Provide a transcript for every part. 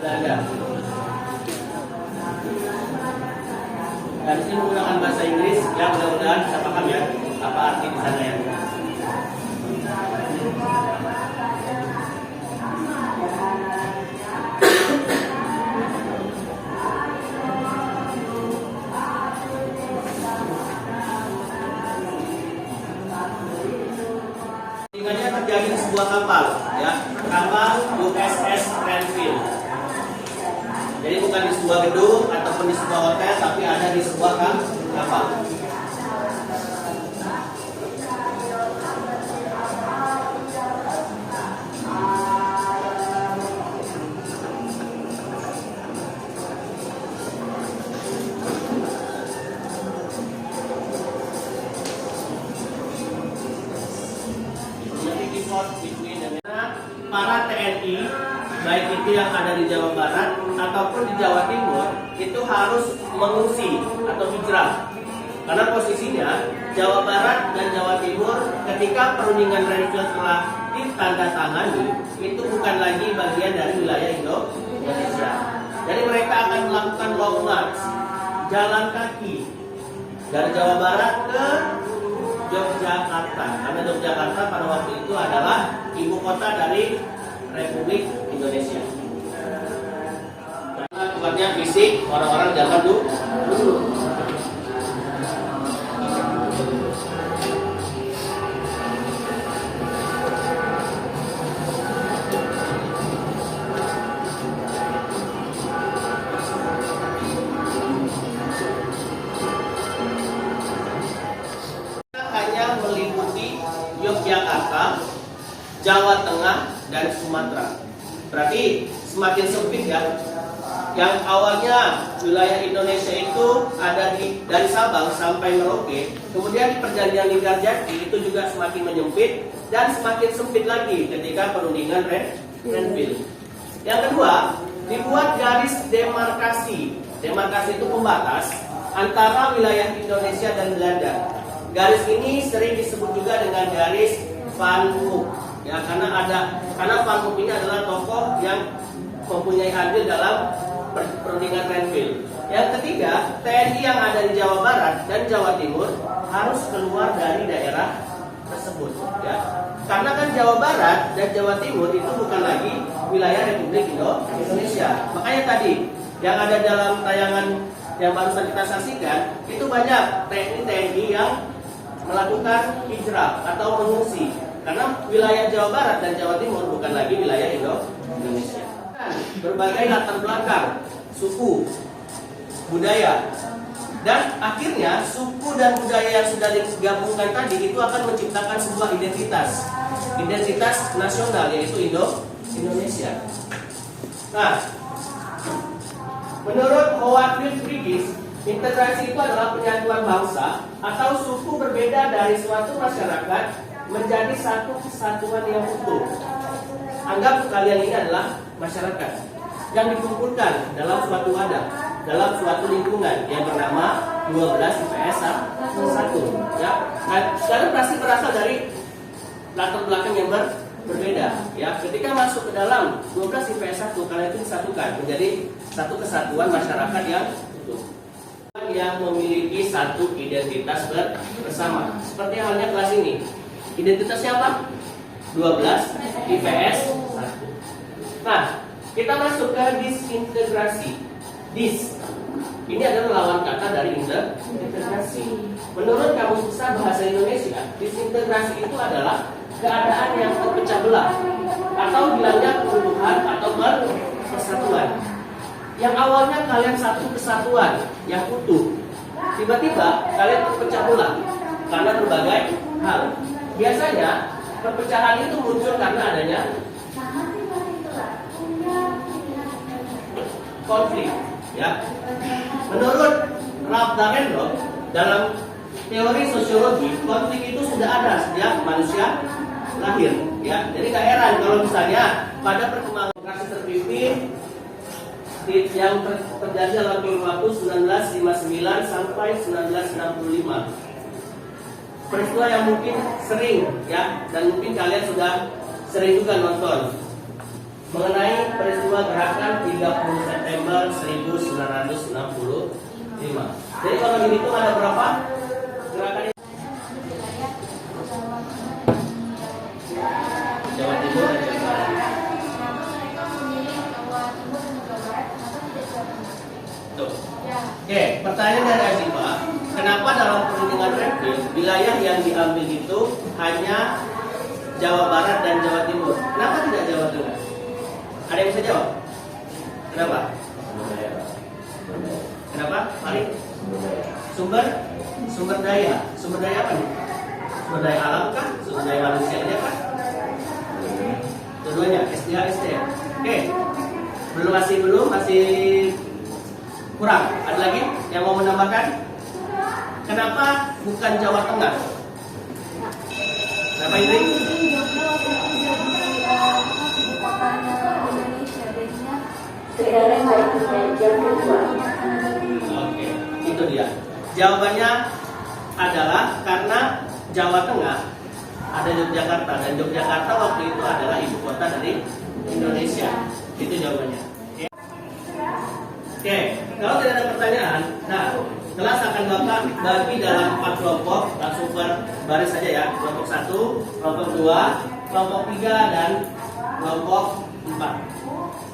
Belanda. Dan di sini menggunakan bahasa Inggris yang mudah-mudahan bisa paham ya apa arti di sana ya. Terjadi di sebuah kapal, ya, kapal USS Renville. Jadi bukan di sebuah gedung ataupun di sebuah hotel, tapi ada di sebuah kapal. Para TNI, baik itu yang ada di Jawa Barat ataupun di Jawa Timur, itu harus mengungsi atau hijrah. Karena posisinya Jawa Barat dan Jawa Timur ketika perundingan Renville telah ditandatangani, itu bukan lagi bagian dari wilayah Indonesia. Jadi mereka akan melakukan long march, jalan kaki dari Jawa Barat ke Yogyakarta, karena Yogyakarta pada waktu itu adalah ibu kota dari Republik Indonesia. Karena tempatnya fisik, orang-orang jalan dulu. Yogyakarta, Jawa Tengah, dan Sumatera. Berarti semakin sempit ya. Yang awalnya wilayah Indonesia itu ada dari Sabang sampai Merauke, kemudian di Perjanjian Linggarjati itu juga semakin menyempit dan semakin sempit lagi ketika perundingan Renville. Yang kedua, dibuat garis demarkasi. Demarkasi itu pembatas antara wilayah Indonesia dan Belanda. Garis ini sering disebut juga dengan garis Van Hoek, ya, karena Van Hoek ini adalah tokoh yang mempunyai andil dalam perundingan Renville. Yang ketiga, TNI yang ada di Jawa Barat dan Jawa Timur harus keluar dari daerah tersebut, ya. Karena kan Jawa Barat dan Jawa Timur itu bukan lagi wilayah Republik Indonesia. Makanya tadi yang ada dalam tayangan yang barusan kita saksikan itu banyak TNI yang melakukan hijrah atau mengungsi karena wilayah Jawa Barat dan Jawa Timur bukan lagi wilayah Indonesia. Berbagai latar belakang, suku, budaya, dan akhirnya suku dan budaya yang sudah digabungkan tadi itu akan menciptakan sebuah identitas nasional, yaitu Indonesia. Nah, menurut Howard Friedrich, integrasi itu adalah penyatuan bangsa atau suku berbeda dari suatu masyarakat menjadi satu kesatuan yang utuh. Anggap kalian ini adalah masyarakat yang dikumpulkan dalam suatu wadah, dalam suatu lingkungan yang bernama 12 IPS 1. Ya, kalian pasti berasal dari latar belakang yang berbeda. Ya, ketika masuk ke dalam 12 IPS 1, kalian itu disatukan menjadi satu kesatuan masyarakat yang utuh, yang memiliki satu identitas bersama. Seperti halnya kelas ini. Identitasnya apa? 12 IPS 1. Nah, kita masuk ke disintegrasi. Dis. Ini adalah lawan kata dari integrasi. Menurut Kamus Besar Bahasa Indonesia, disintegrasi itu adalah keadaan yang terpecah belah atau bilangnya kerubuhan atau persatuan. Yang awalnya kalian satu kesatuan yang utuh, tiba-tiba kalian terpecah belah karena berbagai hal. Biasanya perpecahan itu muncul karena adanya konflik. Ya, menurut Ralph Dahrendorf dalam teori sosiologi, konflik itu sudah ada sejak manusia lahir. Ya, jadi gak heran kalau misalnya pada perkembangan demokrasi terpimpin yang terjadi dalam kurun waktu 1959 sampai 1965. Peristiwa yang mungkin sering ya, dan mungkin kalian sudah sering juga nonton. mengenai peristiwa gerakan 30 September 1965. Jadi kalau dihitung ada berapa gerakan ini? Jawa Timur dan Jawa Barat. Tuh. Oke, pertanyaan dari Azifa, kenapa dalam perundingan review wilayah yang diambil itu hanya Jawa Barat dan Jawa Timur? Kenapa tidak Jawa Tengah? Ada yang bisa jawab? Kenapa? Kenapa? Mari. Sumber daya. Sumber daya apa nih? Sumber daya alam kah? Sumber daya manusianya kah? Keduanya, SDA, SDM. Oke. Masih kurang. Ada lagi yang mau menambahkan? Kenapa bukan Jawa Tengah? Kenapa ini? Oke, itu dia. Jawabannya adalah karena Jawa Tengah ada Yogyakarta, dan Yogyakarta waktu itu adalah ibu kota dari Indonesia. Itu jawabannya. Oke, kalau tidak ada pertanyaan, nah kelas akan Bapak bagi dalam 4 kelompok, langsung berbaris saja ya. Kelompok 1, kelompok 2, kelompok 3, dan kelompok 4.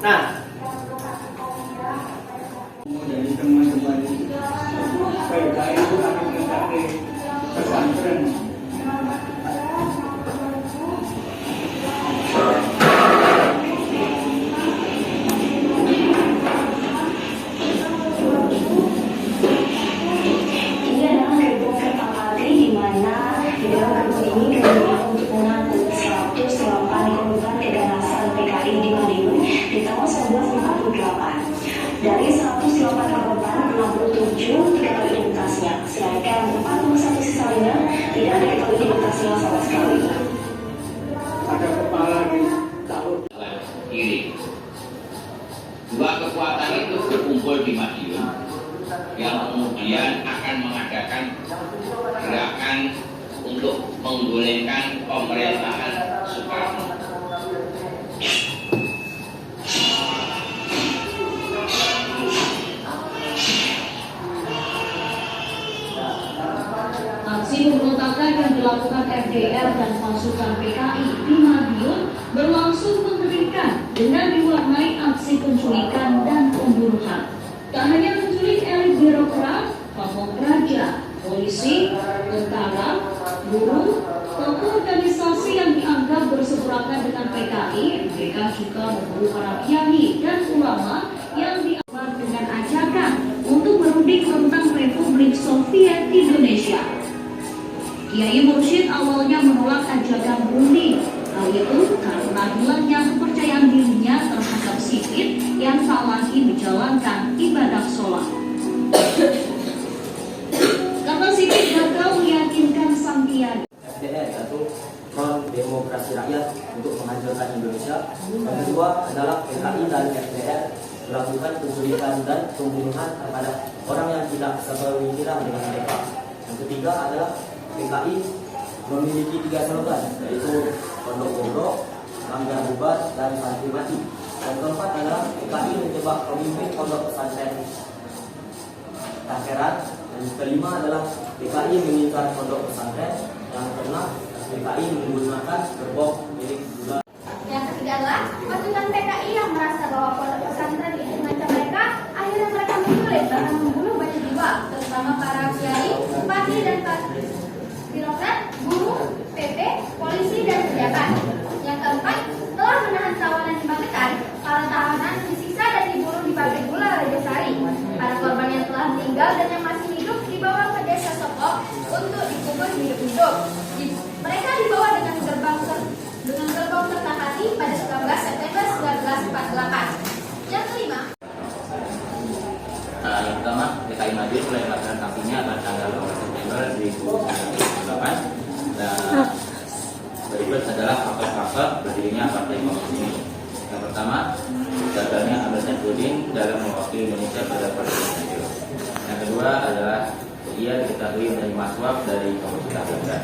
Nah, dari teman-teman PKI itu kami mencapai pesantren. Dari 108 korban, 67 diketahui identitasnya, sedangkan 41 sisanya tidak diketahui identitasnya sama sekali. Ada kepala di tahun kiri. Dua kekuatan itu berkumpul di Madiun yang kemudian akan mengadakan gerakan untuk menggulingkan pemerintahan Soekarno. Aksi pemberontakan yang dilakukan FDR dan pasukan PKI di Madiun berlangsung mengerikan dengan diwarnai aksi penculikan dan pembunuhan. Tak hanya menculik elit birokrat, pamong raja, polisi, tentara, buruh, tokoh organisasi yang dianggap berseberangan dengan PKI, mereka juga memburu para kiai dan ulama yang dianggap dengan ajakan untuk merunding tentang Republik Soviet Indonesia. Kiai Mursyid awalnya menolak ajakan bundi. Hal itu karena hilangnya kepercayaan dirinya terhadap sipit yang tak lagi menjalankan ibadah sholat. Karena sipit gagal meyakinkan sang kiai. FDR yaitu Front Demokrasi Rakyat untuk menghancurkan Indonesia. Yang kedua adalah PKI dan FDR melakukan penculikan dan pembunuhan terhadap orang yang tidak sepemikiran dengan mereka. Yang ketiga adalah PKI memiliki 3 slogan, yaitu Pondok Bobrok, Langgar Bubar, dan Santri Mati. Yang keempat adalah PKI menjebak pemimpin pondok pesantren Takeran. Dan kelima adalah PKI mengincar pondok pesantren. Yang keenam, PKI menggunakan gerbong milik bulan. Yang ketiga adalah pasukan PKI yang merasa bahwa pondok pesantren itu mengancam mereka, akhirnya mereka menculik bahkan membunuh banyak jiwa, terutama para kiai, bupati dan birokrat, buruh, PP, polisi, dan pejabat. Yang keempat, telah menahan tawanan di Magetan, para tahanan disiksa dan dibunuh di pabrik gula Rajasari. Para korban yang telah meninggal dan yang masih hidup dibawa ke desa Sokok untuk dikubur hidup-hidup. Mereka dibawa dengan gerbong Kertapati pada 19 September 1948. Yang kelima, Yang pertama, PKI Madiun mulai melakukan aksinya pada tanggal 12 September 2008. Dan berikut adalah faktor-faktor berdirinya Partai Komunis ini. Yang pertama, gagalnya Ahmad Saifuddin dalam mewakili Indonesia pada Partai Komunis. Yang kedua adalah ia diketahui menerima suap dari pemerintah Belanda.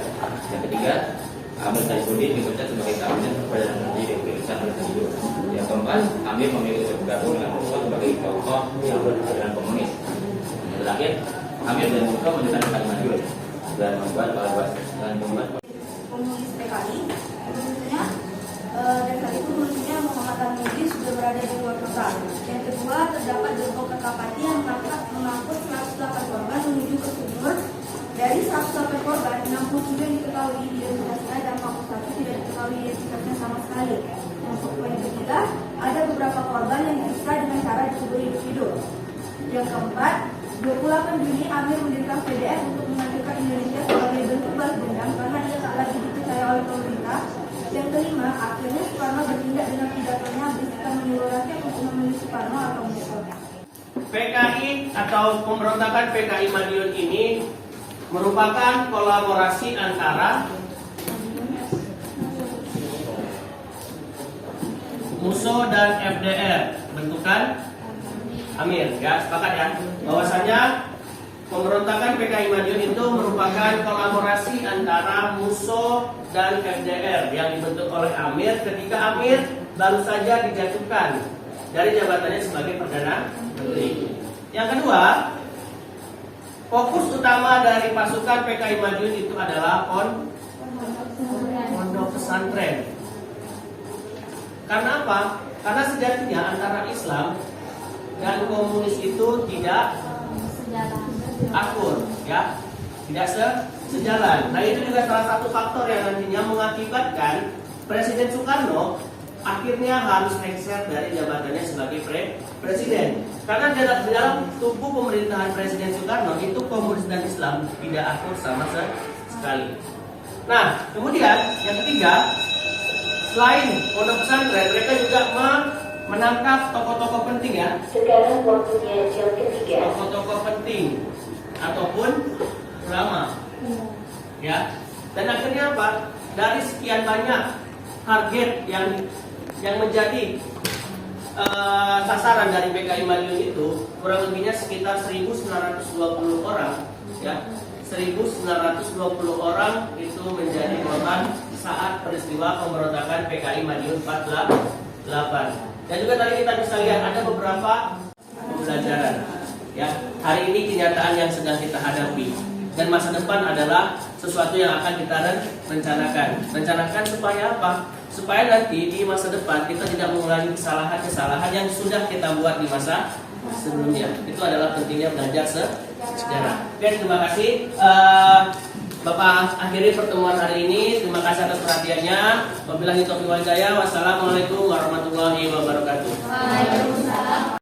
Yang ketiga, Ahmad Saifuddin dipecat sebagai kabinet Perdana Menteri Republik Indonesia. Yang keempat, Amir memilih untuk bergabung dengan Musa sebagai tokoh yang beraliran komunis. Yang terakhir, Amir dan Musa menunjukkan kalimat Madiun dan membuat komunis PKI. Tentunya dari saat itu menurutnya Muhammad Al-Mudi sudah berada di luar kota. Yang kedua, terdapat gerbong Kertapati yang mengangkut 108 korban menuju ke sumur. Dari 108 korban, 69 diketahui identitasnya dan 41 tidak diketahui identitasnya sama sekali. Untuk poin ketiga, ada beberapa korban yang disiksa dengan cara dikubur hidup-hidup. Yang keempat, 28 Juni Amir mendirikan PDS untuk menghancurkan Indonesia sebagai bentuk balas dendam karena ia tak lagi dipercaya oleh pemerintah. Yang kelima, akhirnya Soekarno bertindak dengan pidatonya berisikan menyuruh rakyat untuk memilih Soekarno atau Musa. PKI atau pemberontakan PKI Madiun ini merupakan kolaborasi antara MUSO dan FDR, bentukan Amir, ya, sepakat ya, bahwasanya pemberontakan PKI Madiun itu merupakan kolaborasi antara MUSO dan FDR yang dibentuk oleh Amir ketika Amir baru saja dijatuhkan dari jabatannya sebagai Perdana Menteri. Yang kedua, fokus utama dari pasukan PKI Madiun itu adalah pondok pesantren. Karena apa? Karena sejatinya antara Islam dan komunis itu tidak akur, ya, tidak sejalan. Nah, itu juga salah satu faktor yang nantinya mengakibatkan Presiden Soekarno akhirnya harus lengser dari jabatannya sebagai presiden. Karena dalam tubuh pemerintahan Presiden Soekarno itu komunis dan Islam tidak akur sama sekali. Nah, kemudian yang ketiga, selain pondok pesantren, mereka juga menangkap tokoh-tokoh penting, ya. Sekarang waktunya jam ketiga. Tokoh-tokoh penting ataupun ulama, ya. Dan akhirnya apa? Dari sekian banyak target yang menjadi sasaran dari PKI Madiun itu kurang lebihnya sekitar 1920 orang, ya. 1920 orang itu menjadi korban saat peristiwa pemberontakan PKI Madiun 48. Dan juga tadi kita bisa lihat ada beberapa pembelajaran, ya. Hari ini kenyataan yang sedang kita hadapi dan masa depan adalah sesuatu yang akan kita rencanakan supaya apa? Supaya nanti di masa depan kita tidak mengulangi kesalahan-kesalahan yang sudah kita buat di masa sebelumnya. Itu adalah pentingnya belajar sejarah. Oke, terima kasih. Bapak akhiri pertemuan hari ini. Terima kasih atas perhatiannya. Wabillahi taufiq wal hidayah. Wassalamualaikum warahmatullahi wabarakatuh. Waalaikumsalam.